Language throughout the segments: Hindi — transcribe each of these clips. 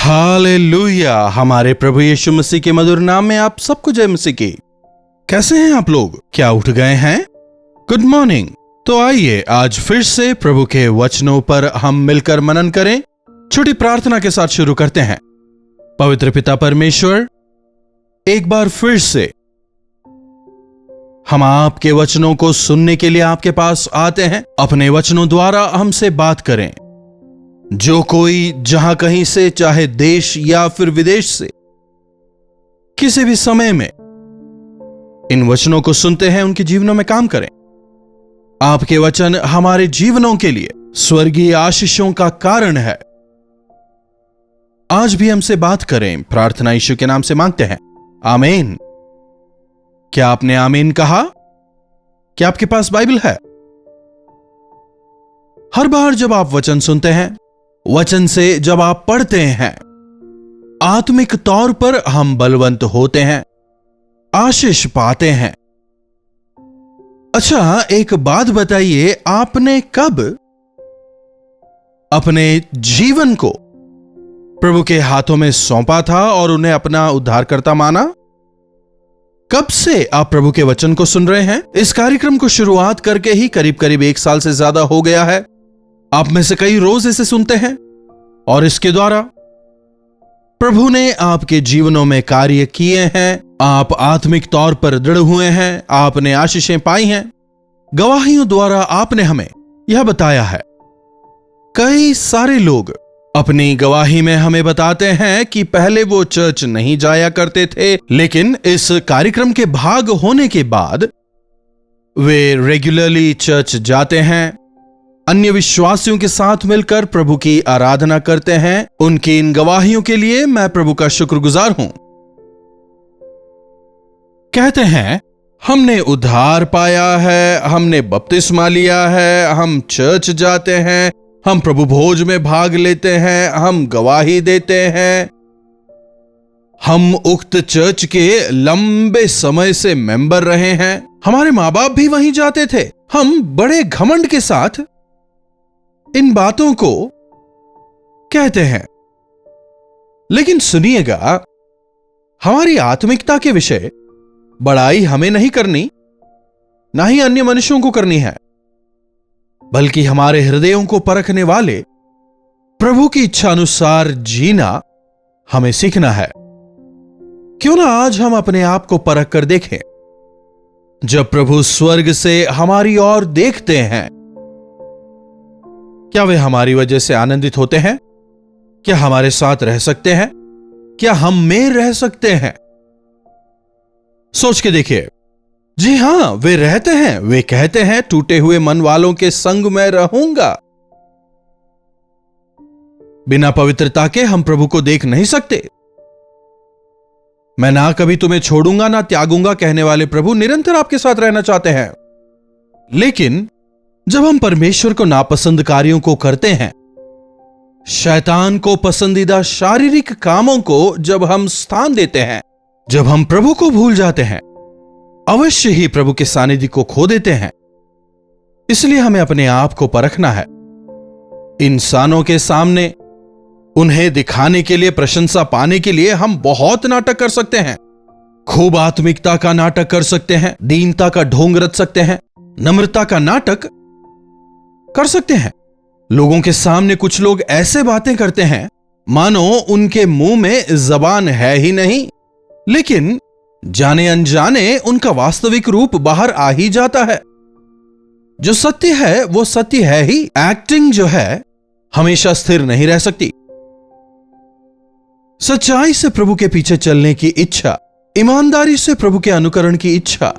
हालेलुया। हमारे प्रभु यीशु मसीह के मधुर नाम में आप सबको जय मसीह की। कैसे हैं आप लोग? क्या उठ गए हैं? Good morning. तो आइए आज फिर से प्रभु के वचनों पर हम मिलकर मनन करें। छोटी प्रार्थना के साथ शुरू करते हैं। पवित्र पिता परमेश्वर, एक बार फिर से हम आपके वचनों को सुनने के लिए आपके पास आते हैं। अपने वचनों द्वारा हमसे बात करें। जो कोई जहां कहीं से, चाहे देश या फिर विदेश से, किसी भी समय में इन वचनों को सुनते हैं, उनके जीवनों में काम करें। आपके वचन हमारे जीवनों के लिए स्वर्गीय आशीषों का कारण है। आज भी हमसे बात करें, प्रार्थना यीशु के नाम से मांगते हैं, आमीन। क्या आपने आमीन कहा? क्या आपके पास बाइबल है? हर बार जब आप वचन सुनते हैं, वचन से जब आप पढ़ते हैं, आत्मिक तौर पर हम बलवंत होते हैं, आशीष पाते हैं। अच्छा, एक बात बताइए, आपने कब अपने जीवन को प्रभु के हाथों में सौंपा था और उन्हें अपना उद्धारकर्ता माना? कब से आप प्रभु के वचन को सुन रहे हैं? इस कार्यक्रम को शुरुआत करके ही करीब करीब 1 साल से ज्यादा हो गया है। आप में से कई रोज इसे सुनते हैं और इसके द्वारा प्रभु ने आपके जीवनों में कार्य किए हैं। आप आत्मिक तौर पर दृढ़ हुए हैं, आपने आशीषें पाई हैं। गवाहियों द्वारा आपने हमें यह बताया है। कई सारे लोग अपनी गवाही में हमें बताते हैं कि पहले वो चर्च नहीं जाया करते थे, लेकिन इस कार्यक्रम के भाग होने के बाद वे रेगुलरली चर्च जाते हैं, अन्य विश्वासियों के साथ मिलकर प्रभु की आराधना करते हैं। उनकी इन गवाहियों के लिए मैं प्रभु का शुक्रगुजार हूं। कहते हैं, हमने उद्धार पाया है, हमने बपतिस्मा लिया है, हम चर्च जाते हैं, हम प्रभु भोज में भाग लेते हैं, हम गवाही देते हैं, हम उक्त चर्च के लंबे समय से मेंबर रहे हैं, हमारे मां बाप भी वहीं जाते थे। हम बड़े घमंड के साथ इन बातों को कहते हैं। लेकिन सुनिएगा, हमारी आत्मिकता के विषय बड़ाई हमें नहीं करनी, ना ही अन्य मनुष्यों को करनी है, बल्कि हमारे हृदयों को परखने वाले प्रभु की इच्छा अनुसार जीना हमें सीखना है। क्यों ना आज हम अपने आप को परख कर देखें। जब प्रभु स्वर्ग से हमारी ओर देखते हैं, क्या वे हमारी वजह से आनंदित होते हैं? क्या हमारे साथ रह सकते हैं? क्या हम में रह सकते हैं? सोच के देखिए। जी हां, वे रहते हैं। वे कहते हैं, टूटे हुए मन वालों के संग में रहूंगा। बिना पवित्रता के हम प्रभु को देख नहीं सकते। मैं ना कभी तुम्हें छोड़ूंगा ना त्यागूंगा कहने वाले प्रभु निरंतर आपके साथ रहना चाहते हैं। लेकिन जब हम परमेश्वर को नापसंद कार्यों को करते हैं, शैतान को पसंदीदा शारीरिक कामों को जब हम स्थान देते हैं, जब हम प्रभु को भूल जाते हैं, अवश्य ही प्रभु के सानिध्य को खो देते हैं। इसलिए हमें अपने आप को परखना है। इंसानों के सामने उन्हें दिखाने के लिए, प्रशंसा पाने के लिए हम बहुत नाटक कर सकते हैं। खूब आत्मिकता का नाटक कर सकते हैं, दीनता का ढोंग रच सकते हैं, नम्रता का नाटक कर सकते हैं। लोगों के सामने कुछ लोग ऐसे बातें करते हैं मानो उनके मुंह में जबान है ही नहीं, लेकिन जाने अनजाने उनका वास्तविक रूप बाहर आ ही जाता है। जो सत्य है वो सत्य है ही। एक्टिंग जो है हमेशा स्थिर नहीं रह सकती। सच्चाई से प्रभु के पीछे चलने की इच्छा, ईमानदारी से प्रभु के अनुकरण की इच्छा,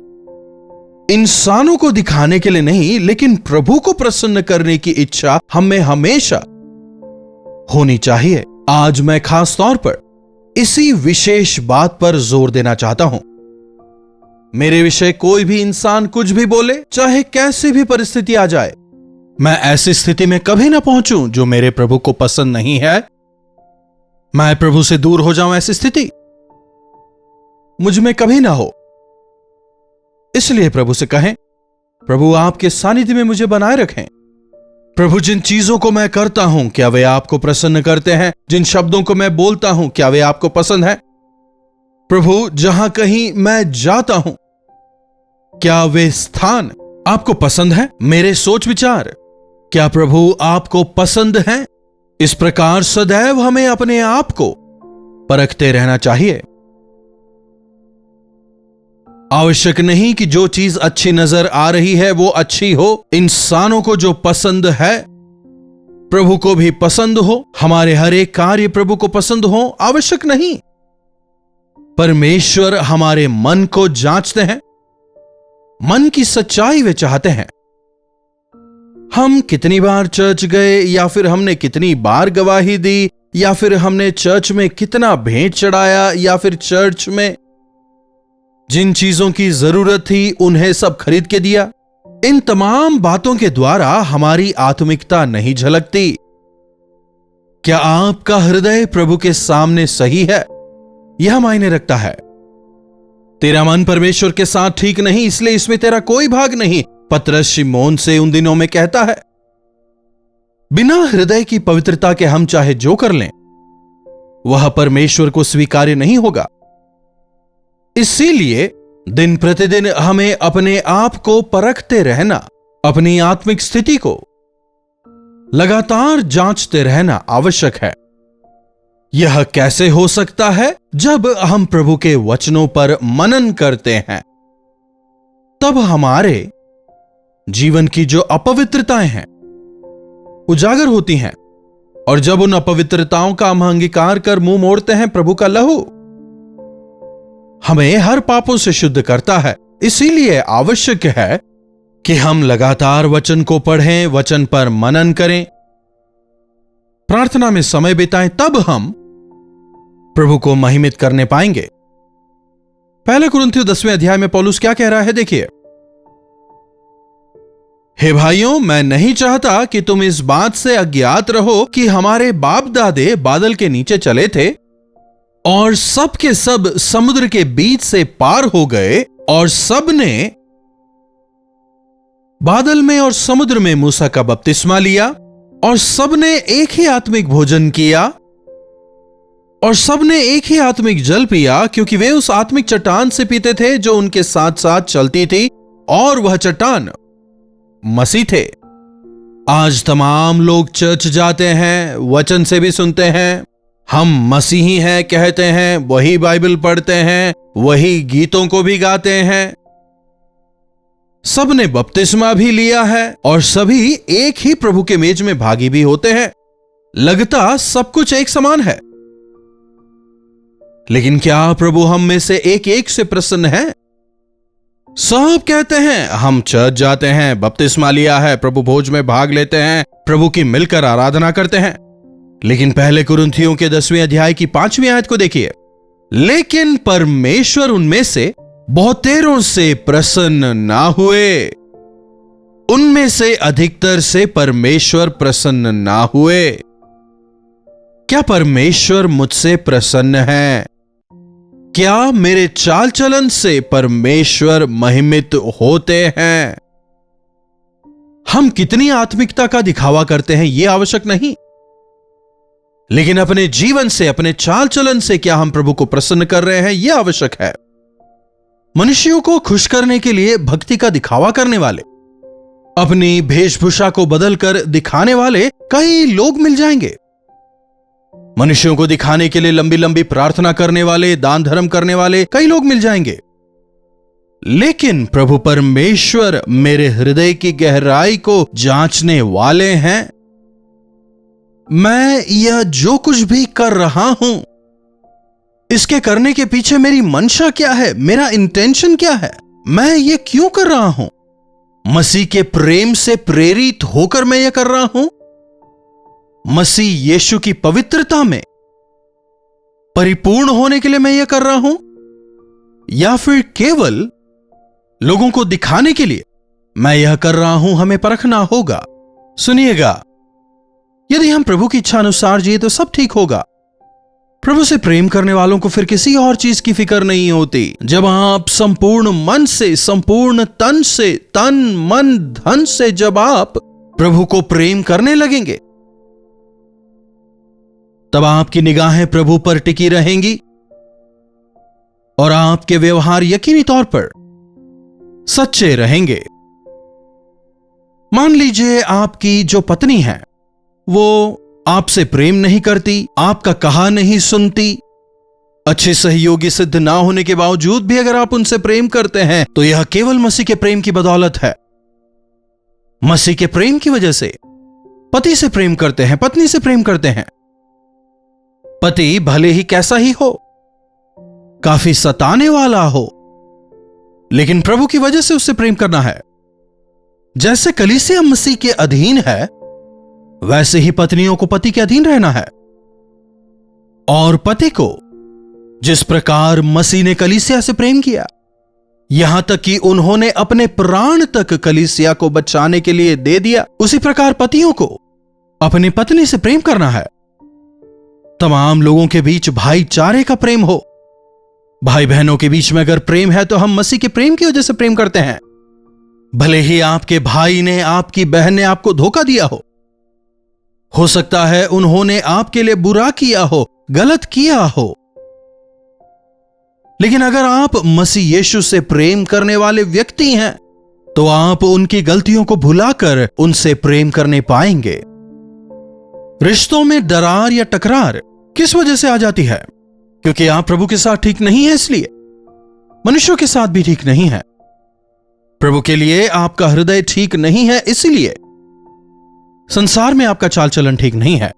इंसानों को दिखाने के लिए नहीं, लेकिन प्रभु को प्रसन्न करने की इच्छा हमें हमेशा होनी चाहिए। आज मैं खास तौर पर इसी विशेष बात पर जोर देना चाहता हूं। मेरे विषय कोई भी इंसान कुछ भी बोले, चाहे कैसी भी परिस्थिति आ जाए, मैं ऐसी स्थिति में कभी ना पहुंचूं जो मेरे प्रभु को पसंद नहीं है। मैं प्रभु से दूर हो जाऊं, ऐसी स्थिति मुझ में कभी ना हो। इसलिए प्रभु से कहें, प्रभु आपके सानिध्य में मुझे बनाए रखें। प्रभु, जिन चीजों को मैं करता हूं क्या वे आपको प्रसन्न करते हैं? जिन शब्दों को मैं बोलता हूं क्या वे आपको पसंद है? प्रभु, जहां कहीं मैं जाता हूं क्या वे स्थान आपको पसंद है? मेरे सोच विचार क्या प्रभु आपको पसंद है? इस प्रकार सदैव हमें अपने आप को परखते रहना चाहिए। आवश्यक नहीं कि जो चीज अच्छी नजर आ रही है वो अच्छी हो। इंसानों को जो पसंद है प्रभु को भी पसंद हो। हमारे हर एक कार्य प्रभु को पसंद हो, आवश्यक नहीं। परमेश्वर हमारे मन को जांचते हैं, मन की सच्चाई वे चाहते हैं। हम कितनी बार चर्च गए, या फिर हमने कितनी बार गवाही दी, या फिर हमने चर्च में कितना भेंट चढ़ाया, या फिर चर्च में जिन चीजों की जरूरत थी उन्हें सब खरीद के दिया, इन तमाम बातों के द्वारा हमारी आत्मिकता नहीं झलकती। क्या आपका हृदय प्रभु के सामने सही है? यह मायने रखता है। तेरा मन परमेश्वर के साथ ठीक नहीं, इसलिए इसमें तेरा कोई भाग नहीं, पतरस शिमोन से उन दिनों में कहता है। बिना हृदय की पवित्रता के हम चाहे जो कर लें वह परमेश्वर को स्वीकार्य नहीं होगा। इसीलिए दिन प्रतिदिन हमें अपने आप को परखते रहना, अपनी आत्मिक स्थिति को लगातार जांचते रहना आवश्यक है। यह कैसे हो सकता है? जब हम प्रभु के वचनों पर मनन करते हैं तब हमारे जीवन की जो अपवित्रताएं हैं उजागर होती हैं, और जब उन अपवित्रताओं का हम अंगीकार कर मुंह मोड़ते हैं, प्रभु का लहू हमें हर पापों से शुद्ध करता है। इसीलिए आवश्यक है कि हम लगातार वचन को पढ़ें, वचन पर मनन करें, प्रार्थना में समय बिताएं, तब हम प्रभु को महिमित करने पाएंगे। पहले कुरिन्थियों 10वें अध्याय में पौलुस क्या कह रहा है, देखिए। हे भाइयों, मैं नहीं चाहता कि तुम इस बात से अज्ञात रहो कि हमारे बाप दादे बादल के नीचे चले थे और सब के सब समुद्र के बीच से पार हो गए, और सब ने बादल में और समुद्र में मूसा का बपतिस्मा लिया, और सब ने एक ही आत्मिक भोजन किया, और सब ने एक ही आत्मिक जल पिया, क्योंकि वे उस आत्मिक चट्टान से पीते थे जो उनके साथ साथ चलती थी, और वह चट्टान मसीह थे। आज तमाम लोग चर्च जाते हैं, वचन से भी सुनते हैं, हम मसीही हैं कहते हैं, वही बाइबल पढ़ते हैं, वही गीतों को भी गाते हैं, सब ने बपतिस्मा भी लिया है, और सभी एक ही प्रभु के मेज में भागी भी होते हैं। लगता सब कुछ एक समान है, लेकिन क्या प्रभु हम में से एक एक से प्रसन्न है? सब कहते हैं हम चर्च जाते हैं, बपतिस्मा लिया है, प्रभु भोज में भाग लेते हैं, प्रभु की मिलकर आराधना करते हैं, लेकिन पहले कुरिन्थियों के 10वें अध्याय की 5वीं आयत को देखिए। लेकिन परमेश्वर उनमें से बहुतेरों से प्रसन्न ना हुए, उनमें से अधिकतर से परमेश्वर प्रसन्न ना हुए। क्या परमेश्वर मुझसे प्रसन्न है? क्या मेरे चाल चलन से परमेश्वर महिमित होते हैं? हम कितनी आत्मिकता का दिखावा करते हैं यह आवश्यक नहीं, लेकिन अपने जीवन से, अपने चाल चलन से क्या हम प्रभु को प्रसन्न कर रहे हैं यह आवश्यक है। मनुष्यों को खुश करने के लिए भक्ति का दिखावा करने वाले, अपनी वेशभूषा को बदलकर दिखाने वाले कई लोग मिल जाएंगे। मनुष्यों को दिखाने के लिए लंबी लंबी प्रार्थना करने वाले, दान धर्म करने वाले कई लोग मिल जाएंगे, लेकिन प्रभु परमेश्वर मेरे हृदय की गहराई को जांचने वाले हैं। मैं यह जो कुछ भी कर रहा हूं, इसके करने के पीछे मेरी मंशा क्या है, मेरा इंटेंशन क्या है, मैं ये क्यों कर रहा हूं? मसीह के प्रेम से प्रेरित होकर मैं यह कर रहा हूं? मसीह यीशु की पवित्रता में परिपूर्ण होने के लिए मैं यह कर रहा हूं, या फिर केवल लोगों को दिखाने के लिए मैं यह कर रहा हूं? हमें परखना होगा। सुनिएगा, यदि हम प्रभु की इच्छा अनुसार जिए तो सब ठीक होगा। प्रभु से प्रेम करने वालों को फिर किसी और चीज की फिक्र नहीं होती। जब आप संपूर्ण मन से, संपूर्ण तन से, तन मन धन से जब आप प्रभु को प्रेम करने लगेंगे, तब आपकी निगाहें प्रभु पर टिकी रहेंगी और आपके व्यवहार यकीनी तौर पर सच्चे रहेंगे। मान लीजिए आपकी जो पत्नी है वो आपसे प्रेम नहीं करती, आपका कहा नहीं सुनती, अच्छे सहयोगी सिद्ध ना होने के बावजूद भी अगर आप उनसे प्रेम करते हैं तो यह केवल मसीह के प्रेम की बदौलत है। मसीह के प्रेम की वजह से पति से प्रेम करते हैं, पत्नी से प्रेम करते हैं। पति भले ही कैसा ही हो, काफी सताने वाला हो, लेकिन प्रभु की वजह से उससे प्रेम करना है। जैसे कलीसिया मसीह के अधीन है, वैसे ही पत्नियों को पति के अधीन रहना है। और पति को जिस प्रकार मसीह ने कलीसिया से प्रेम किया, यहां तक कि उन्होंने अपने प्राण तक कलीसिया को बचाने के लिए दे दिया, उसी प्रकार पतियों को अपनी पत्नी से प्रेम करना है। तमाम लोगों के बीच भाईचारे का प्रेम हो। भाई बहनों के बीच में अगर प्रेम है तो हम मसीह के प्रेम की वजह से प्रेम करते हैं। भले ही आपके भाई ने, आपकी बहन ने आपको धोखा दिया हो सकता है उन्होंने आपके लिए बुरा किया हो, गलत किया हो, लेकिन अगर आप मसीह यीशु से प्रेम करने वाले व्यक्ति हैं तो आप उनकी गलतियों को भुलाकर उनसे प्रेम करने पाएंगे। रिश्तों में दरार या टकरार किस वजह से आ जाती है? क्योंकि आप प्रभु के साथ ठीक नहीं है, इसलिए मनुष्यों के साथ भी ठीक नहीं है। प्रभु के लिए आपका हृदय ठीक नहीं है, इसलिए संसार में आपका चाल चलन ठीक नहीं है।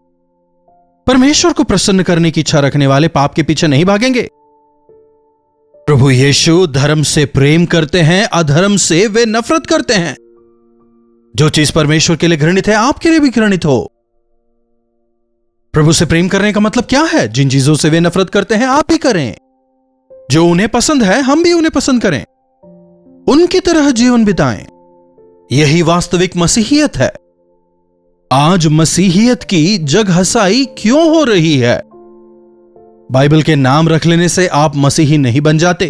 परमेश्वर को प्रसन्न करने की इच्छा रखने वाले पाप के पीछे नहीं भागेंगे। प्रभु यीशु धर्म से प्रेम करते हैं, अधर्म से वे नफरत करते हैं। जो चीज परमेश्वर के लिए घृणित है, आपके लिए भी घृणित हो। प्रभु से प्रेम करने का मतलब क्या है? जिन चीजों से वे नफरत करते हैं, आप भी करें। जो उन्हें पसंद है, हम भी उन्हें पसंद करें, उनकी तरह जीवन बिताएं। यही वास्तविक मसीहियत है। आज मसीहियत की जग हंसाई क्यों हो रही है? बाइबल के नाम रख लेने से आप मसीही नहीं बन जाते।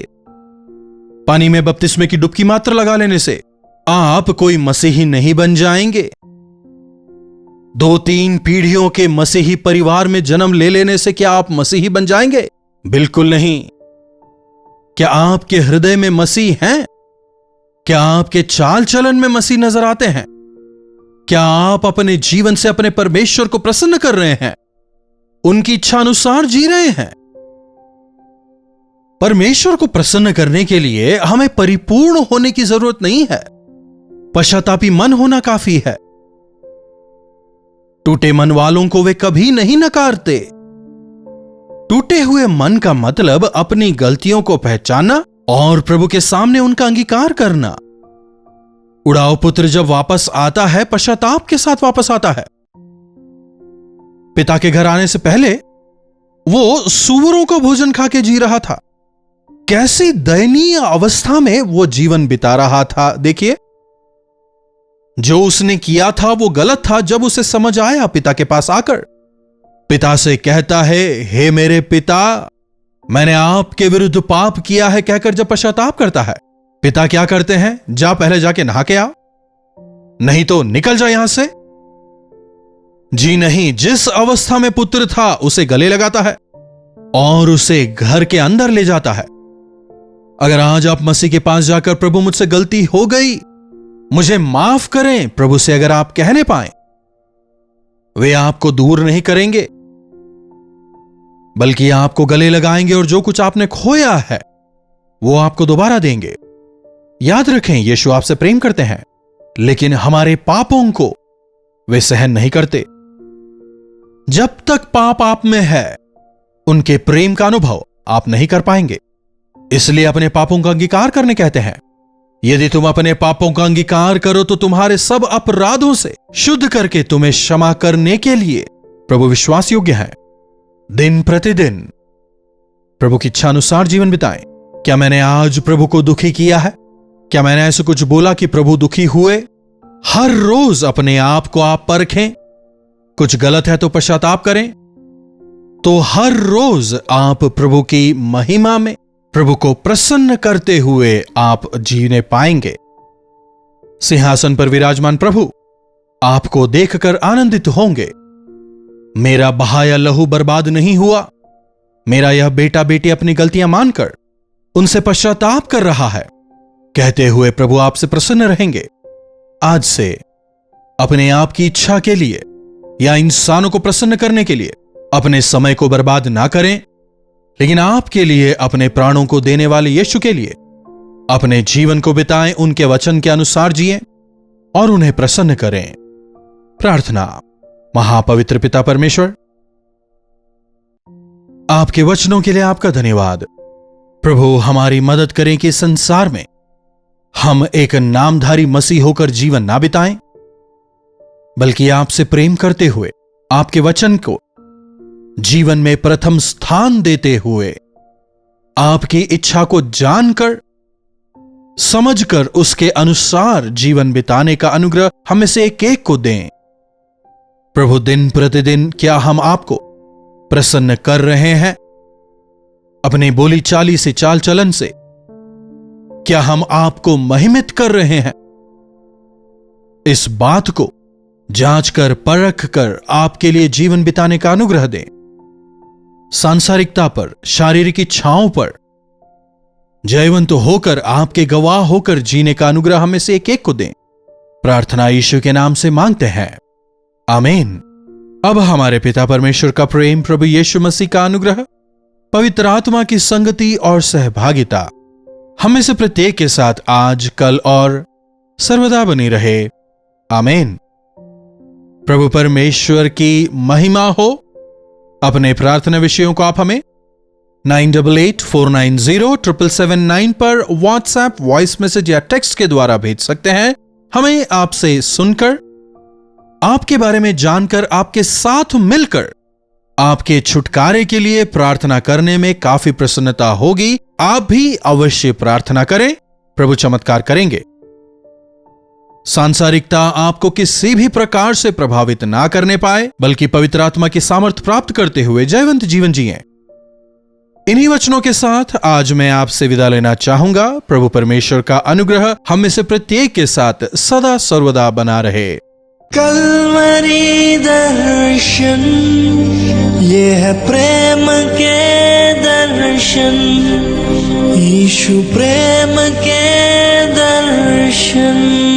पानी में बपतिस्मे की डुबकी मात्र लगा लेने से आप कोई मसीही नहीं बन जाएंगे। 2-3 पीढ़ियों के मसीही परिवार में जन्म ले लेने से क्या आप मसीही बन जाएंगे? बिल्कुल नहीं। क्या आपके हृदय में मसीह हैं? क्या आपके चाल चलन में मसीह नजर आते हैं? क्या आप अपने जीवन से अपने परमेश्वर को प्रसन्न कर रहे हैं? उनकी इच्छा अनुसार जी रहे हैं? परमेश्वर को प्रसन्न करने के लिए हमें परिपूर्ण होने की जरूरत नहीं है। पश्चातापी मन होना काफी है। टूटे मन वालों को वे कभी नहीं नकारते। टूटे हुए मन का मतलब अपनी गलतियों को पहचानना और प्रभु के सामने उनका अंगीकार करना। उड़ाऊ पुत्र जब वापस आता है, पश्चाताप के साथ वापस आता है। पिता के घर आने से पहले वो सूअरों का भोजन खा के जी रहा था। कैसी दयनीय अवस्था में वो जीवन बिता रहा था। देखिए, जो उसने किया था वो गलत था। जब उसे समझ आया, पिता के पास आकर पिता से कहता है, हे मेरे पिता, मैंने आपके विरुद्ध पाप किया है, कहकर जब पश्चाताप करता है, पिता क्या करते हैं? जा पहले जाके नहा के आ, नहीं तो निकल जा यहां से। जी नहीं, जिस अवस्था में पुत्र था उसे गले लगाता है और उसे घर के अंदर ले जाता है। अगर आज आप मसीह के पास जाकर, प्रभु मुझसे गलती हो गई, मुझे माफ करें, प्रभु से अगर आप कहने पाए, वे आपको दूर नहीं करेंगे, बल्कि आपको गले लगाएंगे और जो कुछ आपने खोया है वो आपको दोबारा देंगे। याद रखें, यीशु आपसे प्रेम करते हैं, लेकिन हमारे पापों को वे सहन नहीं करते। जब तक पाप आप में है, उनके प्रेम का अनुभव आप नहीं कर पाएंगे। इसलिए अपने पापों का अंगीकार करने कहते हैं। यदि तुम अपने पापों का अंगीकार करो तो तुम्हारे सब अपराधों से शुद्ध करके तुम्हें क्षमा करने के लिए प्रभु विश्वास योग्य है। दिन प्रतिदिन प्रभु की इच्छा अनुसार जीवन बिताएं। क्या मैंने आज प्रभु को दुखी किया है? क्या मैंने ऐसे कुछ बोला कि प्रभु दुखी हुए? हर रोज अपने आप को आप परखें। कुछ गलत है तो पश्चाताप करें। तो हर रोज आप प्रभु की महिमा में, प्रभु को प्रसन्न करते हुए आप जीने पाएंगे। सिंहासन पर विराजमान प्रभु आपको देखकर आनंदित होंगे। मेरा बहाया लहू बर्बाद नहीं हुआ। मेरा यह बेटा बेटी अपनी गलतियां मानकर उनसे पश्चाताप कर रहा है, कहते हुए प्रभु आपसे प्रसन्न रहेंगे। आज से अपने आप की इच्छा के लिए या इंसानों को प्रसन्न करने के लिए अपने समय को बर्बाद ना करें, लेकिन आपके लिए अपने प्राणों को देने वाले यीशु के लिए अपने जीवन को बिताएं, उनके वचन के अनुसार जिएं और उन्हें प्रसन्न करें। प्रार्थना। महापवित्र पिता परमेश्वर, आपके वचनों के लिए आपका धन्यवाद। प्रभु, हमारी मदद करें कि संसार में हम एक नामधारी मसीह होकर जीवन ना बिताएं, बल्कि आपसे प्रेम करते हुए आपके वचन को जीवन में प्रथम स्थान देते हुए आपकी इच्छा को जानकर समझकर उसके अनुसार जीवन बिताने का अनुग्रह हमें से एक एक को दें। प्रभु, दिन प्रतिदिन क्या हम आपको प्रसन्न कर रहे हैं? अपने बोली चाली से, चाल चलन से क्या हम आपको महिमित कर रहे हैं? इस बात को जांच कर परख कर आपके लिए जीवन बिताने का अनुग्रह दें। सांसारिकता पर, शारीरिक इच्छाओं पर जयवंत होकर आपके गवाह होकर जीने का अनुग्रह हमें से एक एक को दें। प्रार्थना यीशु के नाम से मांगते हैं, आमीन। अब हमारे पिता परमेश्वर का प्रेम, प्रभु यीशु मसीह का अनुग्रह, पवित्र आत्मा की संगति और सहभागिता हमें से प्रत्येक के साथ आज, कल और सर्वदा बनी रहे। आमीन। प्रभु परमेश्वर की महिमा हो। अपने प्रार्थना विषयों को आप हमें 9884907779 पर व्हाट्सएप, वॉइस मैसेज या टेक्स्ट के द्वारा भेज सकते हैं। हमें आपसे सुनकर, आपके बारे में जानकर, आपके साथ मिलकर आपके छुटकारे के लिए प्रार्थना करने में काफी प्रसन्नता होगी। आप भी अवश्य प्रार्थना करें, प्रभु चमत्कार करेंगे। सांसारिकता आपको किसी भी प्रकार से प्रभावित ना करने पाए, बल्कि पवित्र आत्मा की सामर्थ्य प्राप्त करते हुए जयवंत जीवन जिएं। इन्हीं वचनों के साथ आज मैं आपसे विदा लेना चाहूंगा। प्रभु परमेश्वर का अनुग्रह हम में से प्रत्येक के साथ सदा सर्वदा बना रहे। कल्वरी दर्शन, ये है प्रेम के दर्शन, यीशु प्रेम के दर्शन।